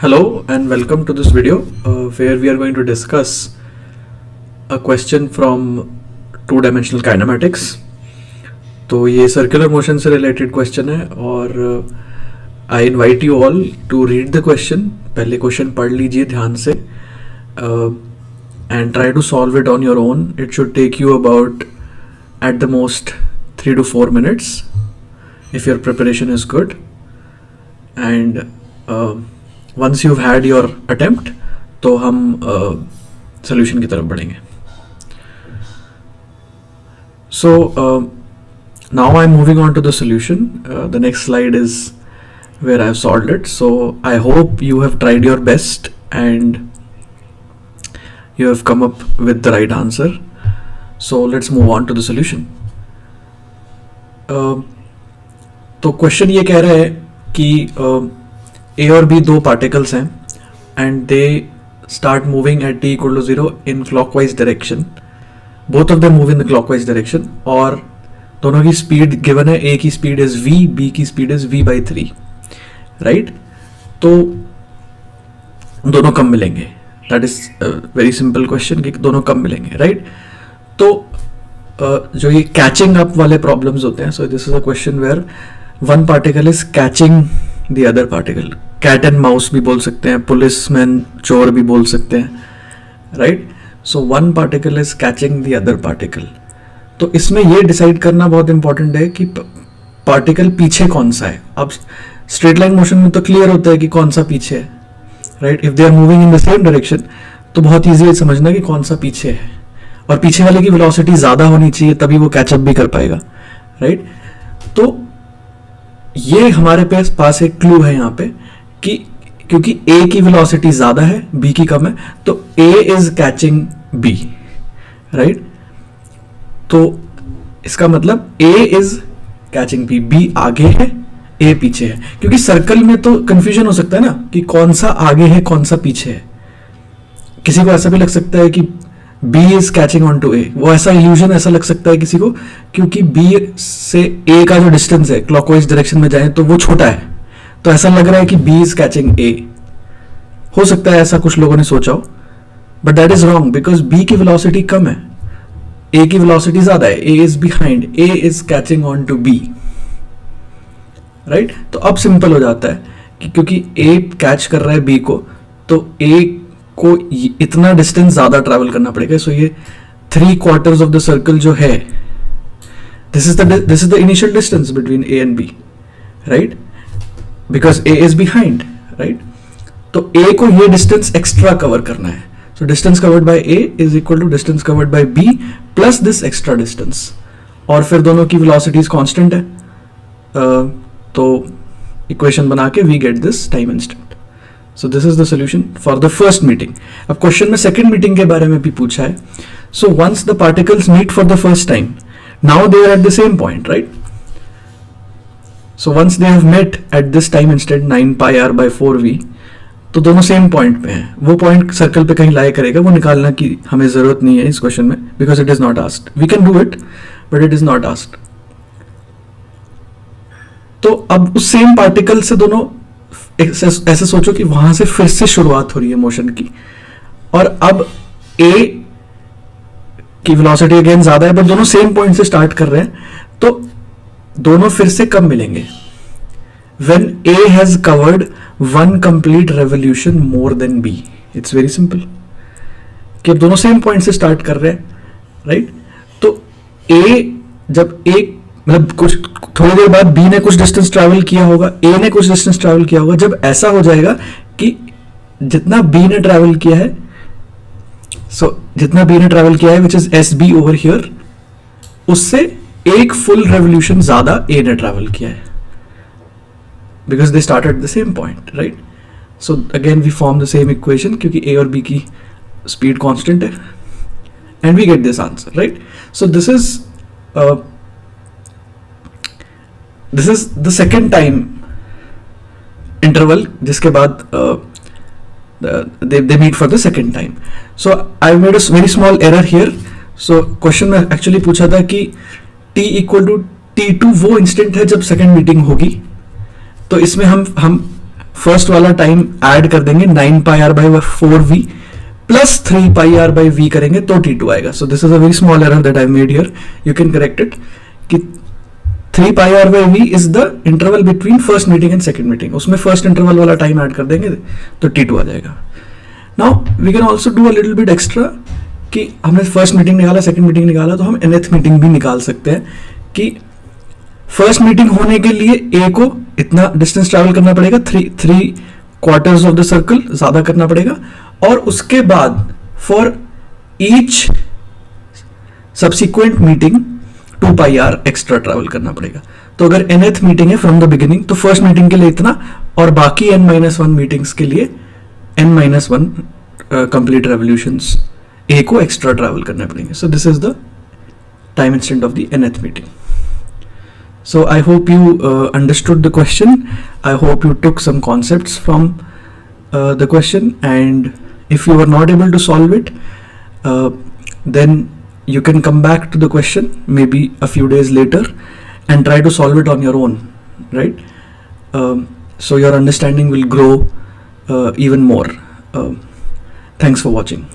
Hello and welcome to this video where we are going to discuss a question from two-dimensional kinematics. तो ये circular motion से related question है और I invite you all to read the question. पहले question पढ़ लीजिए ध्यान से and try to solve it on your own. It should take you about at the most 3 to 4 minutes if your preparation is good. And once you've had your attempt तो हम solution की तरफ बढ़ेंगे. So now I'm moving on to the solution. The next slide is where I've solved it. So I hope you have tried your best and you have come up with the right answer. So let's move on to the solution. तो question ये कह रहा है कि A और B दो particles हैं and they start moving at t equal to 0 in clockwise direction. Both of them move in the clockwise direction और दोनों की स्पीड गिवन है. A की स्पीड इज v, B की स्पीड इज v/3, राइट. तो दोनों कब मिलेंगे? That is very simple question कि दोनों कब मिलेंगे, राइट. तो जो ये कैचिंग अप वाले प्रॉब्लम्स होते हैं, so this is a question where one particle is catching the other particle. Cat and mouse भी बोल सकते हैं, पुलिसमैन चोर भी बोल सकते हैं, right. So one particle is catching the other particle. तो इसमें ये डिसाइड करना बहुत इंपॉर्टेंट है कि पार्टिकल पीछे कौन सा है. अब स्ट्रेट लाइन मोशन में तो क्लियर होता है कि कौन सा पीछे है, right. If they are moving in the same direction तो बहुत ईजी है समझना कि कौन सा पीछे है, और पीछे वाले की वेलोसिटी ज्यादा होनी चाहिए तभी वो कैचअप भी कर पाएगा, राइट. तो ये हमारे पास एक क्लू है यहाँ पे कि क्योंकि A की वेलोसिटी ज्यादा है, B की कम है, तो A is catching B, right. तो इसका मतलब A is catching B. B आगे है, A पीछे है. क्योंकि सर्कल में तो कंफ्यूजन हो सकता है ना कि कौन सा आगे है कौन सा पीछे है. किसी को ऐसा भी लग सकता है कि B is catching on to A. वो ऐसा इल्यूजन ऐसा लग सकता है किसी को क्योंकि B से A का जो डिस्टेंस है क्लॉकवाइज डायरेक्शन में जाए तो वो छोटा है, तो ऐसा लग रहा है कि B इज कैचिंग A. हो सकता है ऐसा कुछ लोगों ने सोचा हो, but that is wrong because B की वेलोसिटी कम है, A की वेलोसिटी ज्यादा है. A is behind, A is catching on to B, right. तो अब सिंपल हो जाता है कि क्योंकि A कैच कर रहा है B को, तो A को इतना डिस्टेंस ज्यादा ट्रैवल करना पड़ेगा. सो ये 3/4 ऑफ द सर्कल जो है, this is the initial distance between A and B, right, because A is behind, right. तो A को ये डिस्टेंस एक्स्ट्रा कवर करना है. So distance covered by A is equal to distance covered by B plus this extra distance, और फिर दोनों की velocities constant है. तो इक्वेशन बना के we get this time instant. So this is the solution for the first meeting. अब question में सेकंड मीटिंग के बारे में भी पूछा है. So once the particles meet for the first time, now they are at the same point, right? So once they have met at this time instant 9 pi r by 4v, तो दोनों same point पे हैं. वो point circle पे कहीं लाई करेगा, वो निकालना की हमें जरूरत नहीं है इस क्वेश्चन में because it is not asked. We can do it but it is not asked. तो अब उस सेम पार्टिकल से दोनों ऐसे सोचो कि वहां से फिर से शुरुआत हो रही है मोशन की, और अब A की वेलोसिटी अगेन ज्यादा है बट दोनों सेम पॉइंट से स्टार्ट कर रहे हैं. तो दोनों फिर से कब मिलेंगे? When A has covered one complete revolution more than B. It's very simple. कि अब दोनों सेम पॉइंट से स्टार्ट कर रहे हैं, राइट. तो A जब एक मतलब कुछ थोड़ी देर बाद B ने कुछ डिस्टेंस ट्रैवल किया होगा, A ने कुछ डिस्टेंस ट्रैवल किया होगा. जब ऐसा हो जाएगा कि जितना B ने ट्रैवल किया है, जितना B ने ट्रैवल किया है which is SB over here, उससे एक फुल रेवोल्यूशन ज्यादा A ने ट्रैवल किया है because they start at the same point, right. So again we form the same equation क्योंकि A और B की स्पीड कॉन्स्टेंट है and we get this answer, right. So this is the second time interval जिसके बाद they meet for the second time. So I made a very small error here. So question में actually पूछा था कि t equal to t2 वो instant है जब second meeting होगी, तो इसमें हम फर्स्ट वाला टाइम ऐड कर देंगे 9 pi r by 4v plus 3 pi r by v करेंगे तो t2 आएगा. So this is a very small error that I made here, you can correct it कि 3 pi r by v is the interval between first meeting and second meeting. उसमें first interval वाला time add कर देंगे तो t2 आ जाएगा. Now we can also do a little bit extra कि हमने फर्स्ट मीटिंग निकाला, सेकंड मीटिंग निकाला, तो हम nth मीटिंग भी निकाल सकते हैं कि फर्स्ट मीटिंग होने के लिए a को इतना डिस्टेंस ट्रैवल करना पड़ेगा, 3 क्वार्टर्स ऑफ द सर्कल ज्यादा करना पड़ेगा, और उसके बाद for each subsequent meeting 2 pi r extra travel करना पड़ेगा. तो अगर nth मीटिंग है फ्रॉम द बिगिनिंग तो फर्स्ट मीटिंग के लिए इतना, और बाकी n-1 मीटिंग्स के लिए n-1 कंप्लीट रेवोल्यूशंस a को एक्स्ट्रा ट्रैवल करने पड़ेंगे. सो this is the time instant of the nth meeting. So I hope you understood the question. I hope you took some concepts from the question, and if you were not able to solve it, then you can come back to the question maybe a few days later and try to solve it on your own, right? So your understanding will grow even more. Thanks for watching.